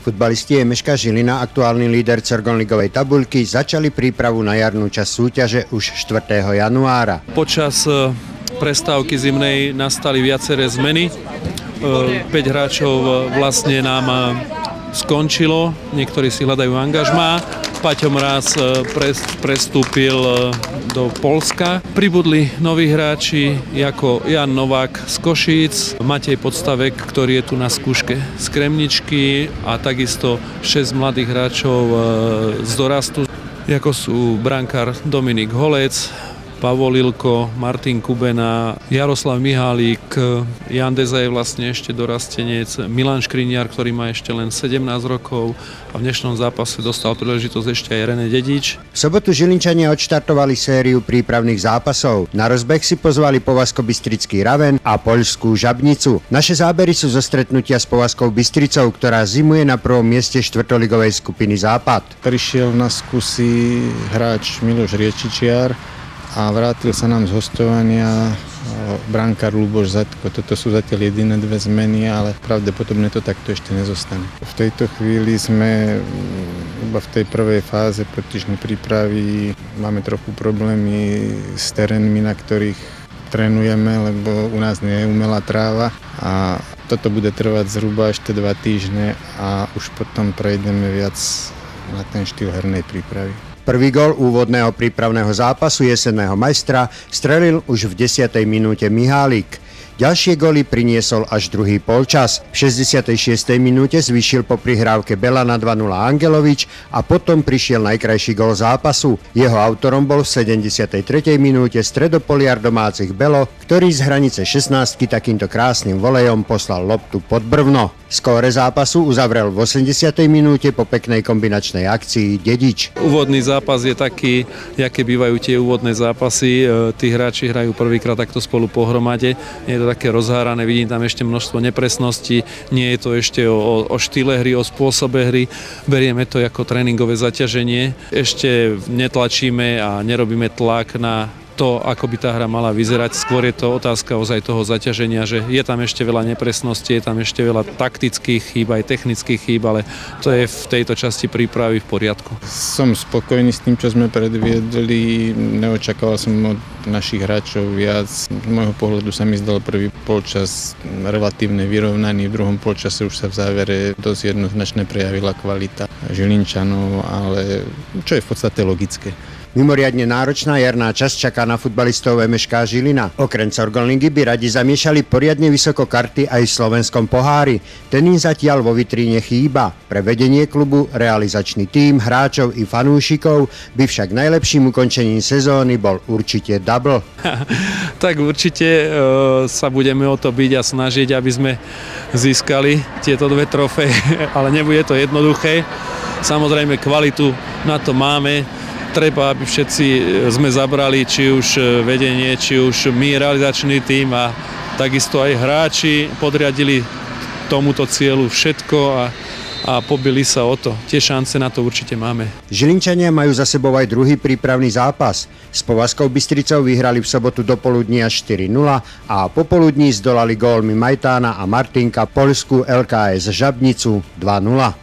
Futbalisti MŠK Žilina, aktuálny líder cergonligovej tabuľky, začali prípravu na jarnú časť súťaže už 4. januára. Počas prestávky zimnej nastali viaceré zmeny. 5 hráčov vlastne nám skončilo, niektorí si hľadajú angažmá. Paťo Mráz prestúpil do Poľska. Pribudli noví hráči ako Jan Novák z Košíc, Matej Podstavek, ktorý je tu na skúške z Kremničky a takisto 6 mladých hráčov z dorastu, ako sú brankár Dominik Holec, Pavol Ilko, Martin Kubena, Jaroslav Mihálík, Jan Deza je vlastne ešte dorastenec, Milan Škriniar, ktorý má ešte len 17 rokov a v dnešnom zápase dostal príležitosť ešte aj René Dedič. V sobotu Žilinčania odštartovali sériu prípravných zápasov. Na rozbeh si pozvali Povazko-Bystrický Raven a Poľskú Žabnicu. Naše zábery sú zo stretnutia s Povazkou Bystricou, ktorá zimuje na prvom mieste štvrtoligovej skupiny Západ. Prišiel na skúsi hráč Miloš Riečičiar a vrátil sa nám z hostovania brankár Ľuboš Zadko. Toto sú zatiaľ jediné dve zmeny, ale pravdepodobne to takto ešte nezostane. V tejto chvíli sme iba v tej prvej fáze predtýždňovej prípravy. Máme trochu problémy s terénmi, na ktorých trénujeme, lebo u nás nie je umelá tráva a toto bude trvať zhruba ešte 2 týždne a už potom prejdeme viac na ten štýl hernej prípravy. Prvý gól úvodného prípravného zápasu jesenného majstra strelil už v 10. minúte Mihálik. Ďalšie góly priniesol až druhý polčas. V 66. minúte zvýšil po prihrávke Bela na 2-0 Angelovič a potom prišiel najkrajší gól zápasu. Jeho autorom bol v 73. minúte stredopoliar domácich Belo, ktorý z hranice 16 takýmto krásnym volejom poslal loptu pod brvno. Skóre zápasu uzavrel v 80. minúte po peknej kombinačnej akcii Dedič. Úvodný zápas je taký, aké bývajú tie úvodné zápasy. Tí hráči hrajú prvýkrát takto spolu pohromade. Je to také rozhárané, vidím tam ešte množstvo nepresností. Nie je to ešte o štýle hry, o spôsobe hry. Berieme to ako tréningové zaťaženie. Ešte netlačíme a nerobíme tlak na to, ako by tá hra mala vyzerať. Skôr je to otázka ozaj toho zaťaženia, že je tam ešte veľa nepresností, je tam ešte veľa taktických chýb, aj technických chýb, ale to je v tejto časti prípravy v poriadku. Som spokojný s tým, čo sme predviedli. Neočakával som od našich hráčov viac. Z môjho pohľadu sa mi zdal prvý polčas relatívne vyrovnaný, v druhom polčase už sa v závere dosť jednoznačne prejavila kvalita Žilinčanov, ale čo je v podstate logické. Mimoriadne náročná jarná časť čaká na futbalistov MŠK Žilina. Okrem Cergonligy by radi zamiešali poriadne vysoko karty aj v slovenskom pohári. Ten im zatiaľ vo vitríne chýba. Pre vedenie klubu, realizačný tím, hráčov i fanúšikov by však najlepším ukončením sezóny bol určite double. Tak určite sa budeme o to byť a snažiť, aby sme získali tieto dve trofeje, ale nebude to jednoduché. Samozrejme kvalitu na to máme. Treba, aby všetci sme zabrali, či už vedenie, či už my, realizačný tím a takisto aj hráči podriadili tomuto cieľu všetko a pobili sa o to. Tie šance na to určite máme. Žilinčania majú za sebou aj druhý prípravný zápas. S Povazkou Bystricou vyhrali v sobotu dopoludnia 4-0 a popoludní zdolali gólmi Majtána a Martinka poľskú LKS Žabnicu 2-0.